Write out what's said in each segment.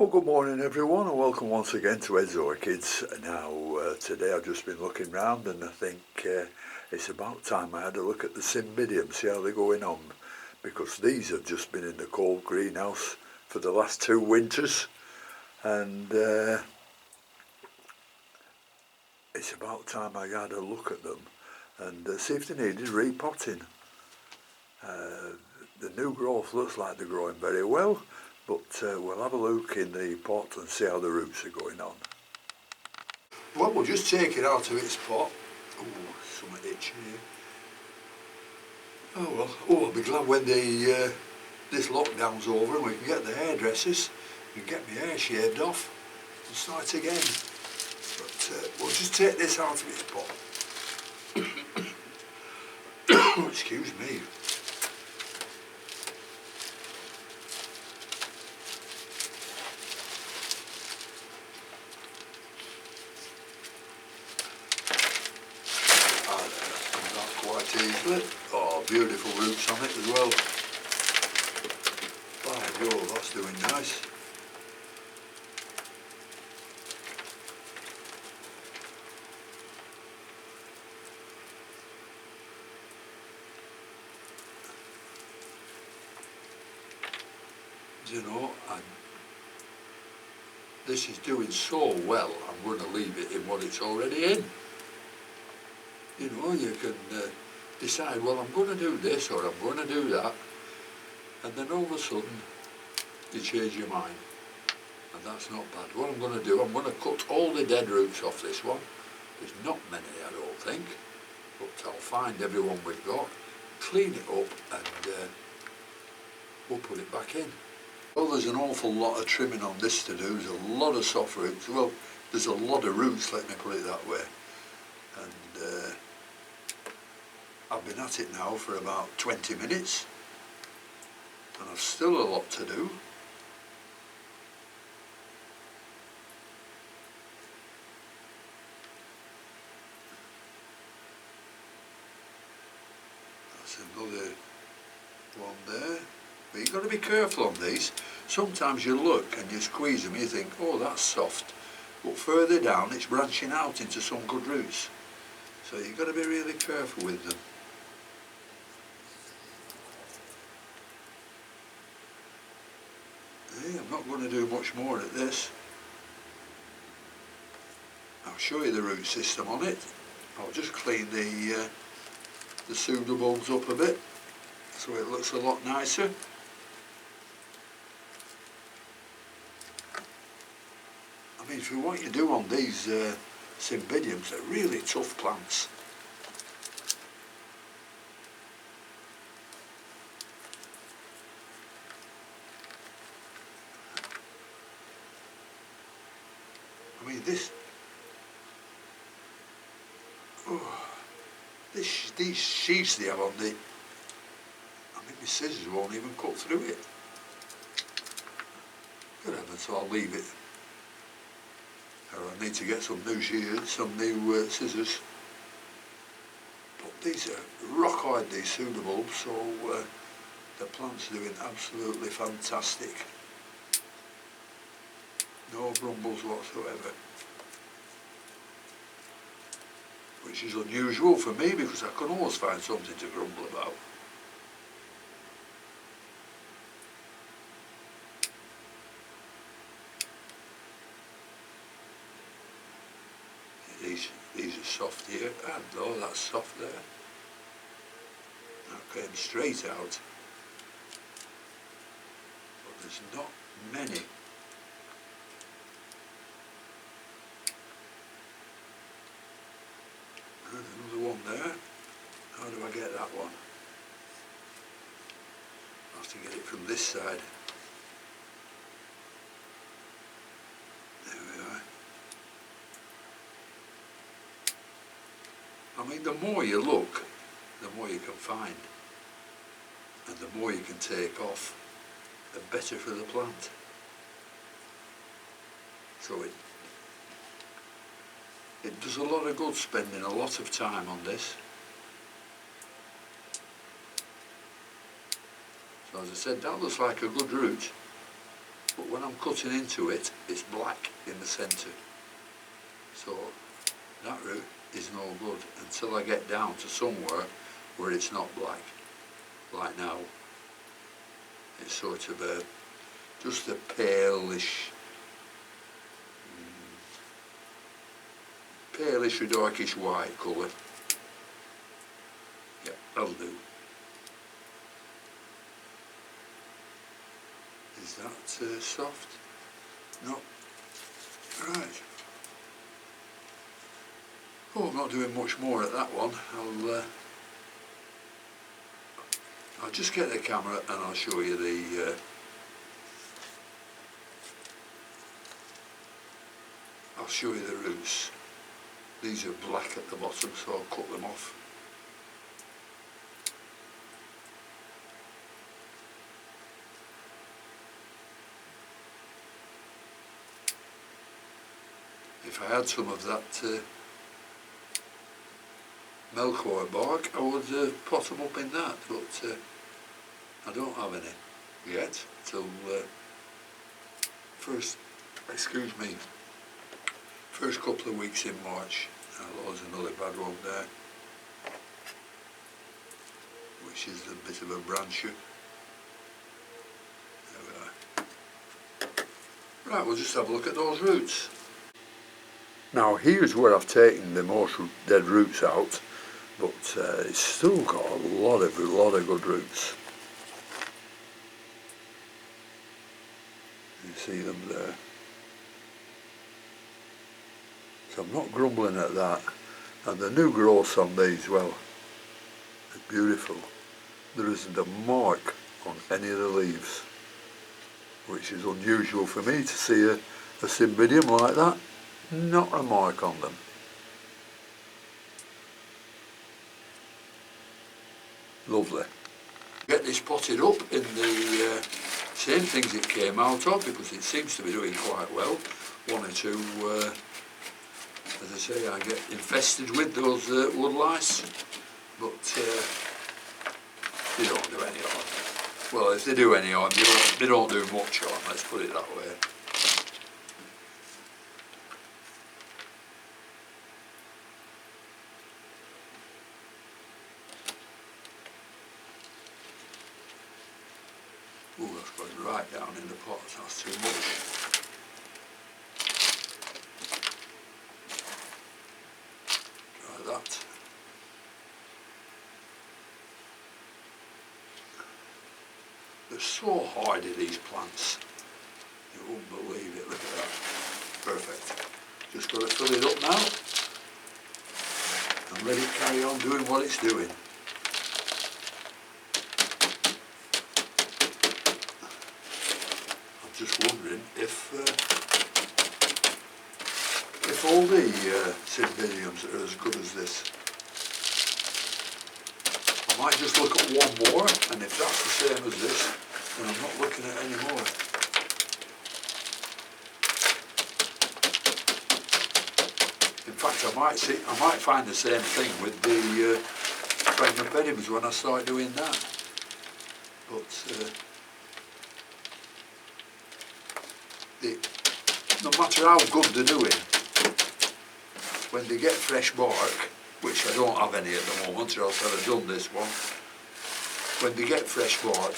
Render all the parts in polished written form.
Well, good morning everyone and welcome once again to Ed's Orchids. Now today I've just been looking round and I think it's about time I had a look at the Cymbidiums, see how they're going on, because these have just been in the cold greenhouse for the last 2 winters and it's about time I had a look at them and see if they needed repotting. The new growth looks like they're growing very well, but we'll have a look in the pot and see how the roots are going on. Well, we'll just take it out of its pot. Oh, something itching here. Oh well, I'll be glad when this lockdown's over and we can get the hairdressers and get my hair shaved off and start again. But we'll just take this out of its pot. Oh, excuse me. Easily. Oh, beautiful roots on it as well. By God, that's doing nice. You know, this is doing so well, I'm going to leave it in what it's already in. You know, you can decide, well, I'm going to do this or I'm going to do that, and then all of a sudden you change your mind, and that's not bad. What I'm going to do, I'm going to cut all the dead roots off this one. There's not many, I don't think, but I'll find everyone we've got, clean it up, and we'll put it back in. Well, there's an awful lot of trimming on this to do. There's a lot of soft roots. Well, there's a lot of roots, let me put it that way. And I've been at it now for about 20 minutes and I've still a lot to do. That's another one there. But you've got to be careful on these. Sometimes you look and you squeeze them and you think, oh, that's soft. But further down it's branching out into some good roots. So you've got to be really careful with them. I'm not going to do much more at this. I'll show you the root system on it. I'll just clean the Cymbidiums up a bit so it looks a lot nicer. I mean, for what you do on these Cymbidiums, they're really tough plants. I mean, these sheaths they have on the, I think my scissors won't even cut through it. Good heavens, so I'll leave it. Or I need to get some new shears, some new scissors. But these are rock hard, these Cymbidiums, so the plant's doing absolutely fantastic. No grumbles whatsoever. Which is unusual for me because I can always find something to grumble about. These are soft here, and oh, that's soft there. That came straight out. But there's not many. There's another one there. How do I get that one? I'll have to get it from this side. There we are. I mean, the more you look, the more you can find. And the more you can take off, the better for the plant. So it does a lot of good spending a lot of time on this. So as I said, that looks like a good root. but when I'm cutting into it, it's black in the centre. So that root is no good until I get down to somewhere where it's not black. Like now, it's sort of just a palish or darkish white colour. Yeah, that'll do. Is that soft? No. Right. Oh, I'm not doing much more at that one. I'll just get the camera and I'll show you the roots. These are black at the bottom, so I'll cut them off. If I had some of that milkwood bark, I would pot them up in that, but I don't have any yet till first couple of weeks in March. There's another bad one there, which is a bit of a brancher. There we are. Right, we'll just have a look at those roots. Now here's where I've taken the most dead roots out, but it's still got a lot of good roots. You see them there. So I'm not grumbling at that. And the new growth on these, well, it's beautiful. There isn't a mark on any of the leaves, which is unusual for me to see a Cymbidium like that. Not a mark on them. Lovely. Get this potted up in the same things it came out of, because it seems to be doing quite well. One or two, as I say, I get infested with those wood lice, but they don't do any harm. Well, if they do any harm, they don't do much harm, let's put it that way. Oh, that's going right down in the pot, that's too much. Try that. They're so hardy, these plants. You won't believe it, look at that. Perfect. Just got to fill it up now and let it carry on doing what it's doing. Just wondering if all the Cymbidiums are as good as this. I might just look at one more, and if that's the same as this, then I'm not looking at any more. In fact, I might find the same thing with the Cymbidiums when I start doing that. But no matter how good they're doing, when they get fresh bark, which I don't have any at the moment, or else I'd have done this one, when they get fresh bark,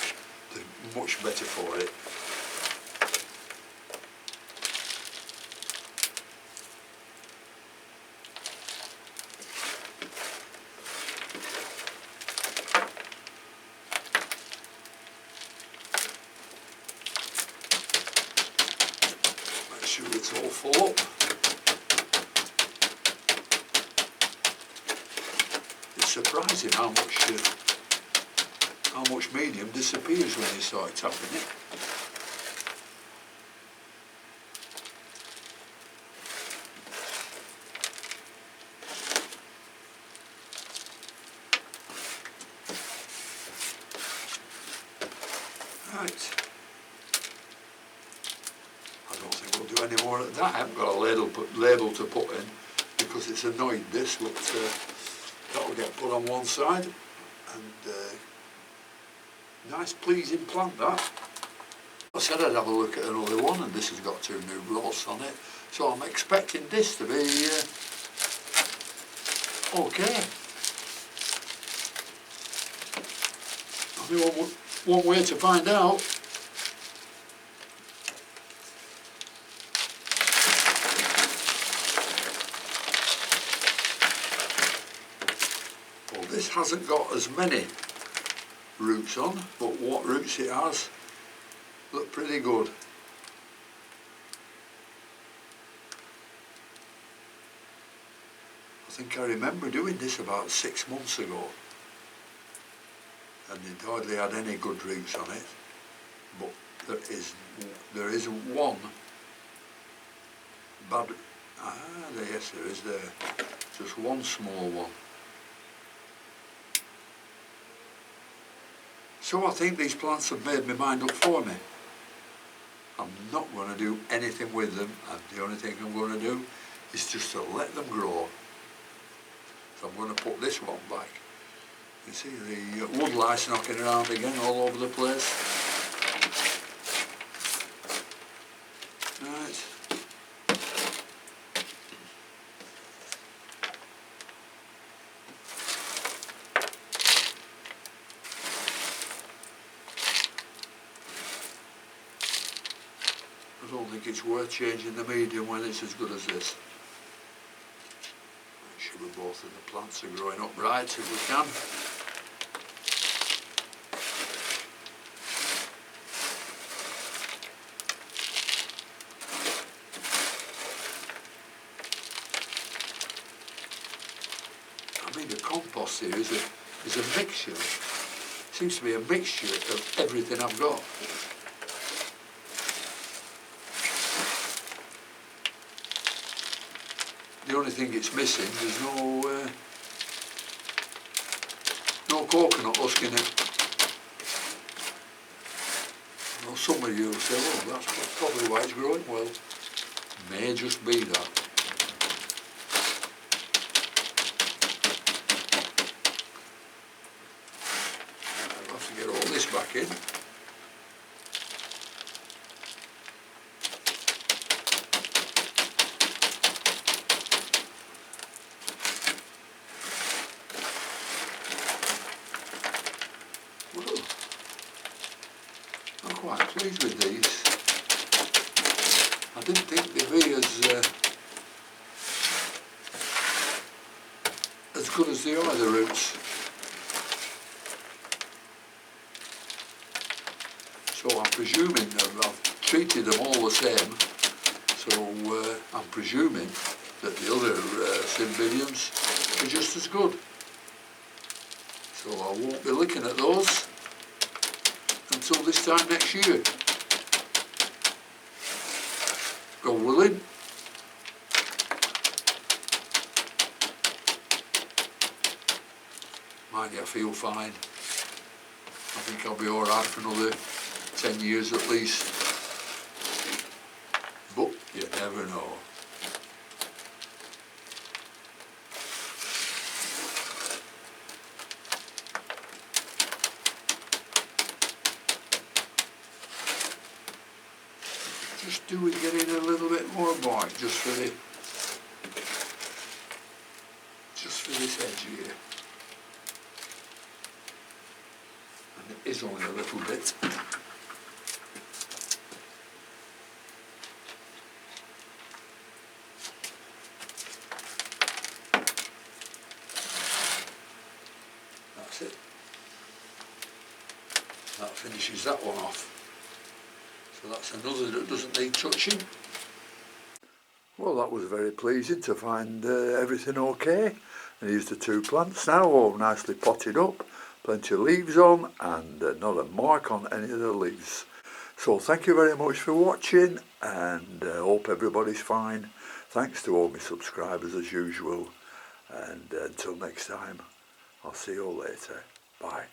they're much better for it. Make sure it's all full up. Surprising how much medium disappears when you start tapping it. Right. I don't think we'll do any more of that. I haven't got a label to put in because it's annoyed this, but that'll get put on one side, and nice pleasing plant that. said I'd have a look at another one, and this has got 2 new growths on it, so I'm expecting this to be okay. Only one way to find out. Well, this hasn't got as many roots on, but what roots it has look pretty good. I think I remember doing this about 6 months ago, and it hardly had any good roots on it, but there is one bad, yes there is there, just one small one. So I think these plants have made my mind up for me. I'm not going to do anything with them, and the only thing I'm going to do is just to let them grow. So I'm going to put this one back. You see the wood lice knocking around again all over the place. Right. I don't think it's worth changing the medium when it's as good as this. Make sure both of the plants are growing up right if we can. I mean, the compost here is a mixture. Seems to be a mixture of everything I've got. The only thing it's missing is no coconut husk in it. Well, some of you will say, well, that's probably why it's growing well. May just be that. I'll have to get all this back in. I'm quite pleased with these. I didn't think they'd be as good as the other roots. So I'm presuming I've treated them all the same. So I'm presuming that the other Cymbidiums are just as good. So I won't be looking at those until this time next year. God willing. Mind you, I feel fine. I think I'll be alright for another 10 years at least. But you never know. Just do it, get in a little bit more bark just for this edge here. And it is only a little bit. That's it. That finishes that one off. So that's another that doesn't need touching. Well, that was very pleasing to find everything okay. And here's the 2 plants now, all nicely potted up, plenty of leaves on, and not a mark on any of the leaves. So thank you very much for watching, and hope everybody's fine. Thanks to all my subscribers as usual, and until next time, I'll see you all later. Bye.